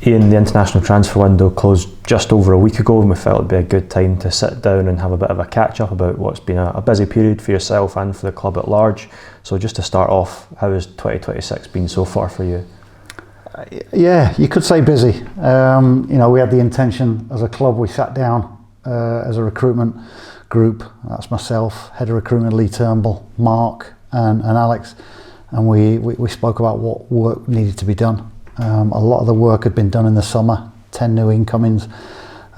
Ian, the international transfer window closed just over a week ago, and we felt it'd be a good time to sit down and have a bit of a catch up about what's been a busy period for yourself and for the club at large. So just to start off, how has 2026 been so far for you? Yeah, you could say busy. We had the intention as a club, we sat down as a recruitment group, that's myself, head of recruitment Lee Turnbull, Mark and Alex, and we spoke about what work needed to be done. A lot of the work had been done in the summer, 10 new incomings,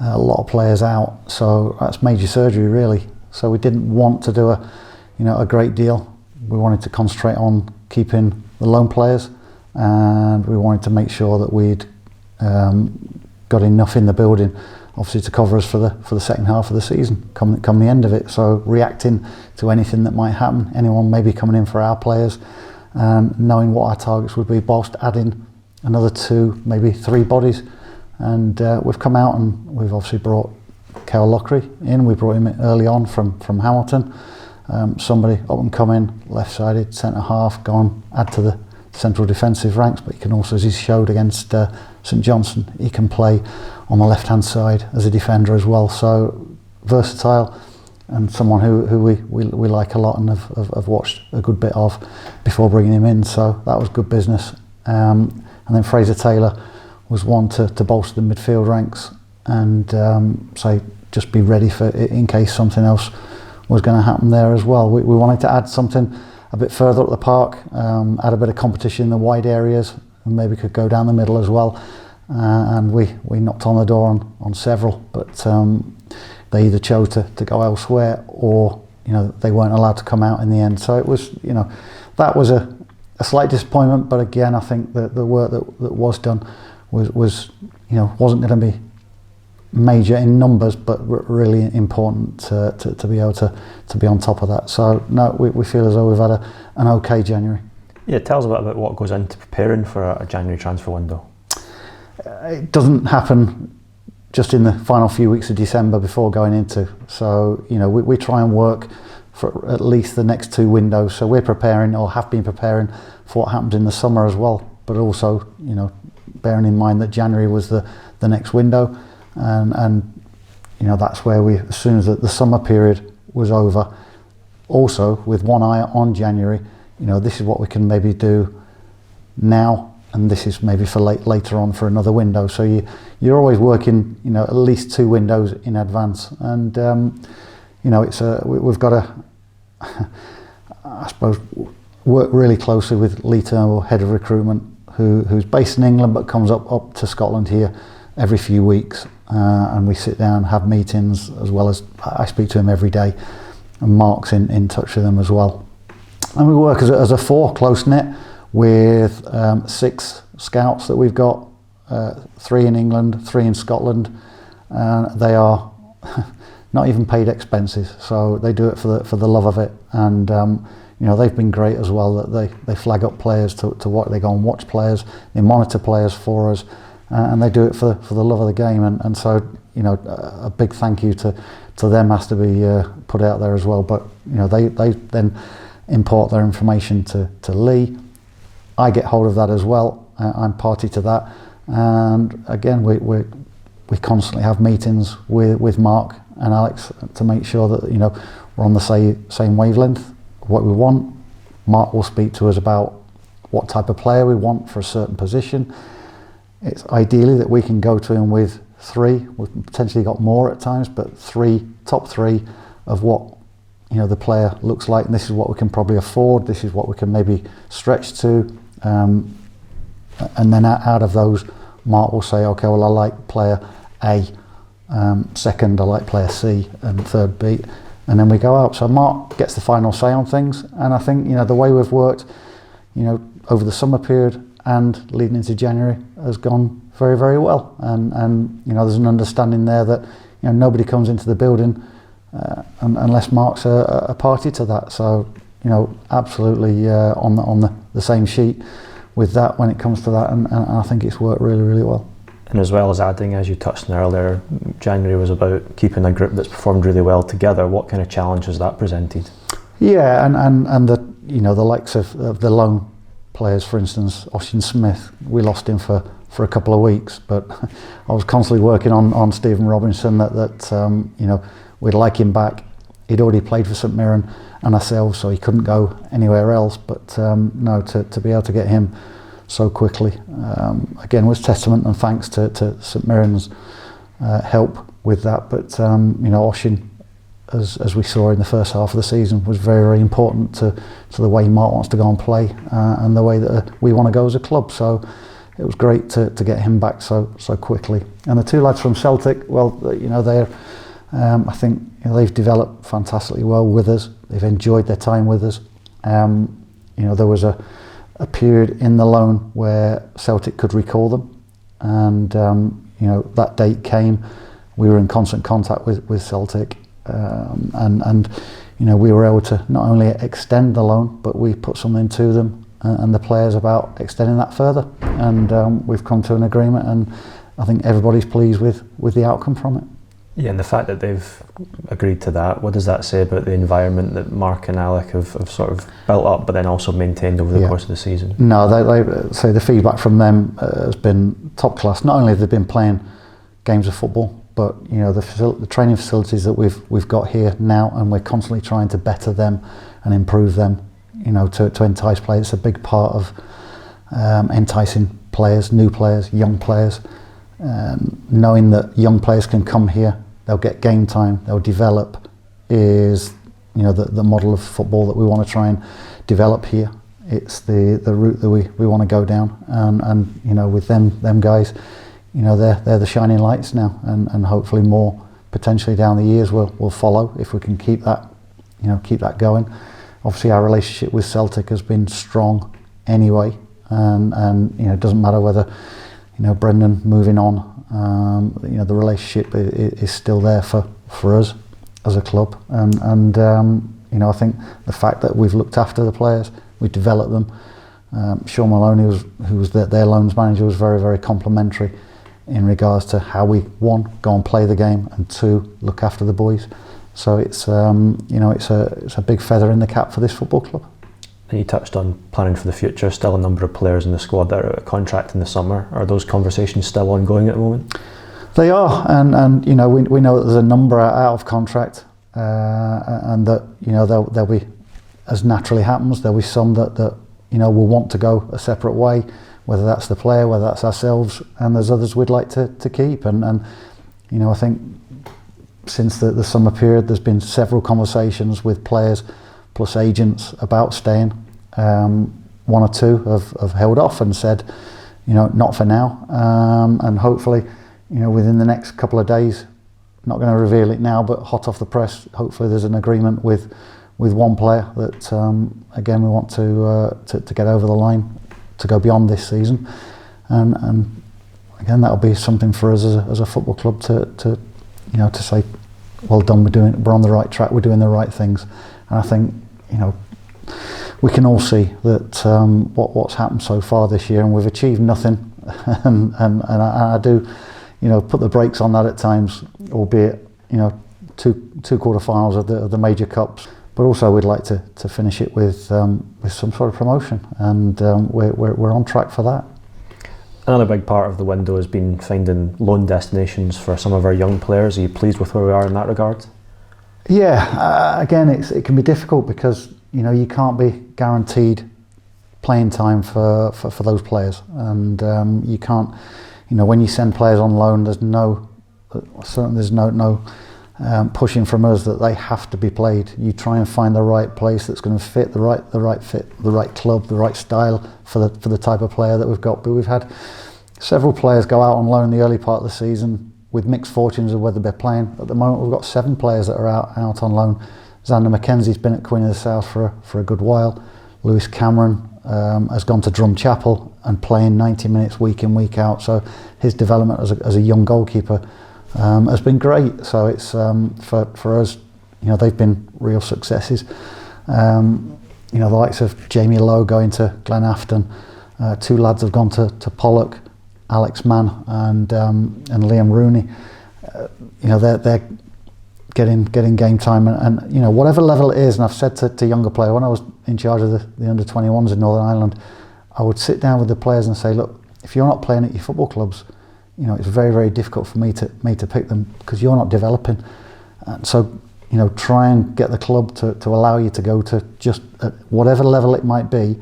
a lot of players out, so that's major surgery really. So we didn't want to do a great deal. We wanted to concentrate on keeping the loan players, and we wanted to make sure that we'd got enough in the building, obviously, to cover us for the second half of the season, come the end of it. So reacting to anything that might happen, anyone maybe coming in for our players, knowing what our targets would be, whilst adding another 2, maybe 3 bodies. And we've come out and we've obviously brought Kel Lockery in. We brought him early on from Hamilton. Somebody up and coming, left-sided, centre-half, go on, add to the central defensive ranks, but he can also, as he showed against St Johnstone, he can play on the left-hand side as a defender as well. So versatile, and someone who we like a lot and have watched a good bit of before bringing him in. So that was good business. And then Fraser Taylor was one to bolster the midfield ranks and say just be ready for in case something else was going to happen there as well. We wanted to add something a bit further up the park, add a bit of competition in the wide areas, and maybe could go down the middle as well. And we knocked on the door on several, but they either chose to go elsewhere, or they weren't allowed to come out in the end. So it was that was a slight disappointment. But again, I think that the work that was done was wasn't going to be major in numbers, but really important to be able to be on top of that. So no, we feel as though we've had an okay January. Yeah, tell us a bit about what goes into preparing for a January transfer window. It doesn't happen just in the final few weeks of December before going into. So we try and work for at least the next 2 windows. So we're preparing, or have been preparing, for what happens in the summer as well. But also, bearing in mind that January was the next window. And that's where as soon as the summer period was over, also with one eye on January, this is what we can maybe do now, and this is maybe for later on for another window. So you're always working at least 2 windows in advance, and we've got to I suppose work really closely with Lee Turnbull, head of recruitment, who's based in England but comes up to Scotland here every few weeks. And we sit down, have meetings, as well as I speak to him every day, and Mark's in touch with him as well. And we work as a 4 close-knit with 6 scouts that we've got, 3 in England, 3 in Scotland. They are not even paid expenses, so they do it for the love of it. And they've been great as well, that they flag up players to what they go and watch players, they monitor players for us. And they do it for the love of the game, and so a big thank you to them has to be put out there as well. But they then import their information to Lee. I get hold of that as well. I'm party to that, and again we constantly have meetings with Mark and Alex to make sure that we're on the same wavelength. What we want, Mark will speak to us about what type of player we want for a certain position. It's ideally that we can go to him with 3. We've potentially got more at times, but top 3 of what the player looks like, and this is what we can probably afford. This is what we can maybe stretch to, and then out of those, Mark will say, okay, well, I like player A. Second, I like player C, and third B, and then we go out. So Mark gets the final say on things, and I think the way we've worked, over the summer period and leading into January has gone very, very well. And there's an understanding there that nobody comes into the building unless Mark's a party to that. So absolutely on the same sheet with that when it comes to that, and I think it's worked really, really well. And as well as adding, as you touched on earlier, January was about keeping a group that's performed really well together. What kind of challenge has that presented? Yeah, and the likes of the loan players, for instance, Ossian Smith, we lost him for for a couple of weeks, but I was constantly working on Stephen Robinson that you know, we'd like him back. He'd already played for St Mirren and ourselves, so he couldn't go anywhere else. But no, to be able to get him so quickly, again, was testament and thanks to St Mirren's help with that. But you know, Oshin, as we saw in the first half of the season, was very, very important to the way Mark wants to go and play and the way that we want to go as a club. So it was great to get him back so quickly. And the two lads from Celtic, well, you know, they're I think, you know, they've developed fantastically well with us. They've enjoyed their time with us. You know, there was a period in the loan where Celtic could recall them, and you know, that date came. We were in constant contact with Celtic, and you know, we were able to not only extend the loan, but we put something to them and the players about extending that further. And we've come to an agreement, and I think everybody's pleased with the outcome from it. Yeah, and the fact that they've agreed to that, what does that say about the environment that Mark and Alec have sort of built up, but then also maintained over the course of the season? No, they say the feedback from them has been top class. Not only have they been playing games of football, but you know, the training facilities that we've got here now, and we're constantly trying to better them and improve them. You know, to entice players. It's a big part of enticing players, new players, young players. Knowing that young players can come here, they'll get game time, they'll develop, is, you know, the model of football that we want to try and develop here. It's the route that we want to go down, and you know, with them guys, you know, they're the shining lights now, and hopefully more potentially down the years will follow if we can keep that going. Obviously, our relationship with Celtic has been strong anyway, and you know, it doesn't matter whether, you know, Brendan moving on, you know, the relationship is still there for us as a club, and you know, I think the fact that we've looked after the players, we've developed them. Sean Maloney, who was their loans manager, was very, very complimentary in regards to how we, one, go and play the game, and two, look after the boys. So it's you know, it's a big feather in the cap for this football club. And you touched on planning for the future. Still a number of players in the squad that are out of contract in the summer. Are those conversations still ongoing at the moment? They are, and you know, we know that there's a number out of contract, and that, you know, there'll be, as naturally happens, there'll be some that you know, will want to go a separate way, whether that's the player, whether that's ourselves, and there's others we'd like to keep. And you know, I think since the summer period, there's been several conversations with players plus agents about staying. One or two have held off and said, you know, not for now, and hopefully, you know, within the next couple of days, not going to reveal it now, but hot off the press, hopefully there's an agreement with one player that again, we want to get over the line to go beyond this season, and again, that'll be something for us as a football club to you know, to say, well done, we're on the right track, we're doing the right things. And I think, you know, we can all see that what's happened so far this year, and we've achieved nothing, and I do, you know, put the brakes on that at times, albeit, you know, two quarter-finals of the major cups, but also we'd like to finish it with some sort of promotion, and we're on track for that. Another big part of the window has been finding loan destinations for some of our young players. Are you pleased with where we are in that regard? Yeah, again, it can be difficult because, you know, you can't be guaranteed playing time for those players, and you can't, you know, when you send players on loan, there's no pushing from us that they have to be played. You try and find the right place that's going to fit the right club, the right style for the type of player that we've got. But we've had several players go out on loan in the early part of the season with mixed fortunes of whether they're playing. At the moment, we've got 7 players that are out on loan. Xander McKenzie's been at Queen of the South for a good while. Lewis Cameron has gone to Drumchapel and playing 90 minutes week in, week out. So his development as a young goalkeeper has been great. So it's for us, you know, they've been real successes. You know, the likes of Jamie Lowe going to Glenafton. 2 lads have gone to Pollock, Alex Mann and Liam Rooney. You know, they're getting game time, and you know, whatever level it is. And I've said to younger players, when I was in charge of the under-21s in Northern Ireland, I would sit down with the players and say, look, if you're not playing at your football clubs, you know, it's very, very difficult for me to pick them because you're not developing. And so, you know, try and get the club to allow you to go to just at whatever level it might be,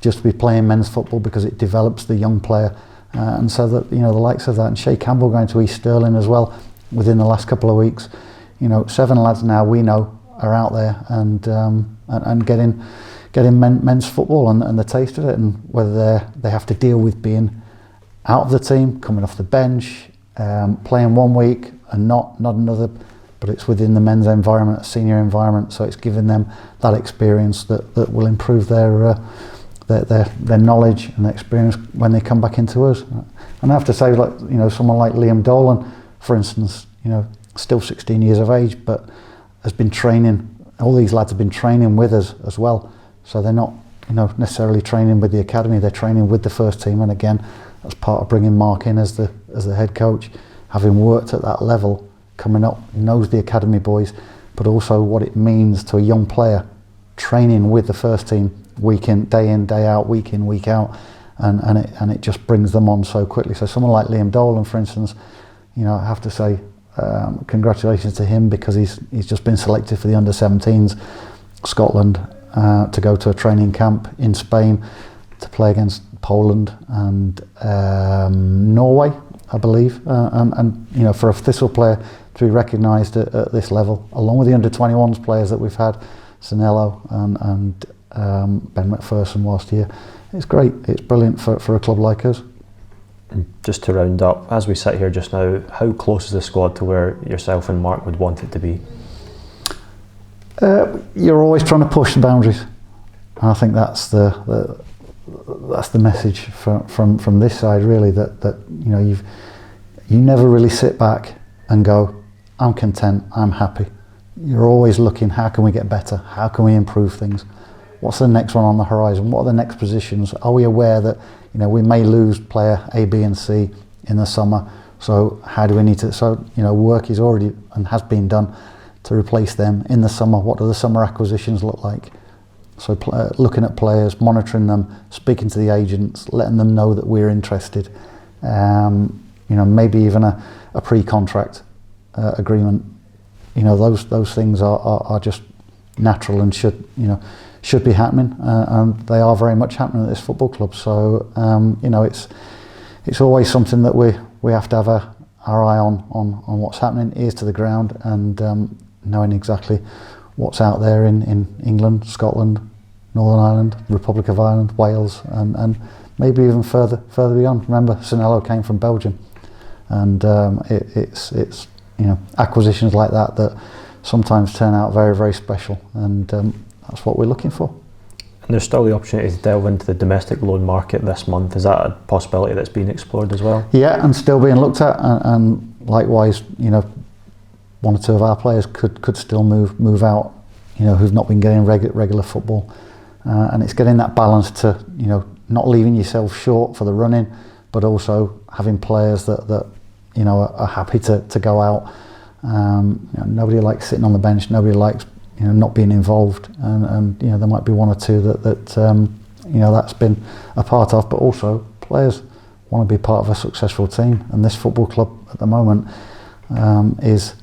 just to be playing men's football, because it develops the young player. And so that, you know, the likes of that, and Shay Campbell going to East Stirling as well within the last couple of weeks. You know, 7 lads now we know are out there and getting men's football and the taste of it, and whether they have to deal with being out of the team, coming off the bench, playing 1 week and not another, but it's within the men's environment, a senior environment, so it's giving them that experience that will improve their knowledge and experience when they come back into us. And I have to say, like, you know, someone like Liam Dolan, for instance, you know, still 16 years of age, but has been training. All these lads have been training with us as well, so they're not, you know, necessarily training with the academy. They're training with the first team, and again, that's part of bringing Mark in as the head coach, having worked at that level, coming up, knows the academy boys, but also what it means to a young player training with the first team week in, day out, week in, week out, and it just brings them on so quickly. So someone like Liam Dolan, for instance, you know, I have to say congratulations to him, because he's just been selected for the under-17s Scotland to go to a training camp in Spain to play against Poland and Norway, I believe, and you know, for a Thistle player to be recognised at this level, along with the under-21s players that we've had, Sanello and Ben McPherson whilst here, it's great. It's brilliant for a club like us. Just to round up, as we sit here just now, how close is the squad to where yourself and Mark would want it to be? You're always trying to push the boundaries, and I think that's the message from this side, really, that you know, you never really sit back and go, I'm content, I'm happy. You're always looking, how can we get better? How can we improve things? What's the next one on the horizon? What are the next positions? Are we aware that, you know, we may lose player A, B and C in the summer? So how do we need to, so, you know, work is already and has been done to replace them in the summer. What do the summer acquisitions look like? So looking at players, monitoring them, speaking to the agents, letting them know that we're interested. You know, maybe even a pre-contract agreement. You know, those things are just natural and should be happening, and they are very much happening at this football club. So you know, it's always something that we have to have our eye on what's happening, ears to the ground, and knowing exactly what's out there in England, Scotland, Northern Ireland, Republic of Ireland, Wales, and maybe even further beyond. Remember, Sanello came from Belgium, and it's you know, acquisitions like that sometimes turn out very, very special, and that's what we're looking for. And there's still the opportunity to delve into the domestic loan market this month. Is that a possibility that's being explored as well? Yeah, and still being looked at, and likewise, you know, 1 or 2 of our players could still move out, you know, who've not been getting regular football, and it's getting that balance to, you know, not leaving yourself short for the running, but also having players that you know are happy to go out. You know, nobody likes sitting on the bench. Nobody likes, you know, not being involved, and you know, there might be 1 or 2 that you know, that's been a part of, but also players want to be part of a successful team, and this football club at the moment is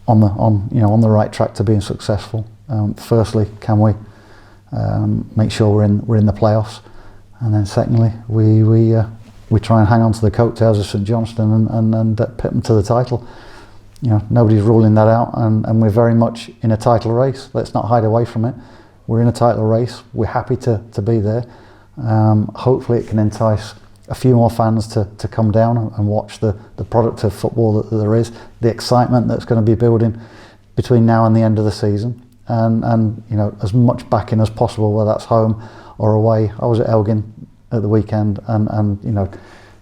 on the right track to being successful. Firstly, can we make sure we're in the playoffs, and then secondly, we try and hang on to the coattails of St Johnstone and pit them to the title. You know, nobody's ruling that out, and we're very much in a title race. Let's not hide away from it. We're in a title race. We're happy to be there. Hopefully it can entice a few more fans to come down and watch the product of football that there is, the excitement that's going to be building between now and the end of the season, and you know, as much backing as possible, whether that's home or away. I was at Elgin at the weekend, and you know,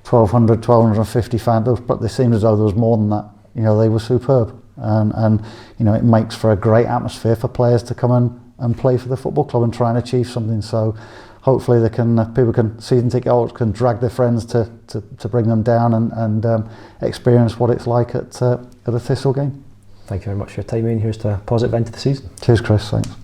1,250 fans, but it seemed as though there was more than that. You know, they were superb, and you know, it makes for a great atmosphere for players to come and play for the football club and try and achieve something. So hopefully people can, season ticket holders can drag their friends to bring them down and experience what it's like at a Thistle game. Thank you very much for your time, Ian. Here's to a positive end to the season. Cheers, Chris. Thanks.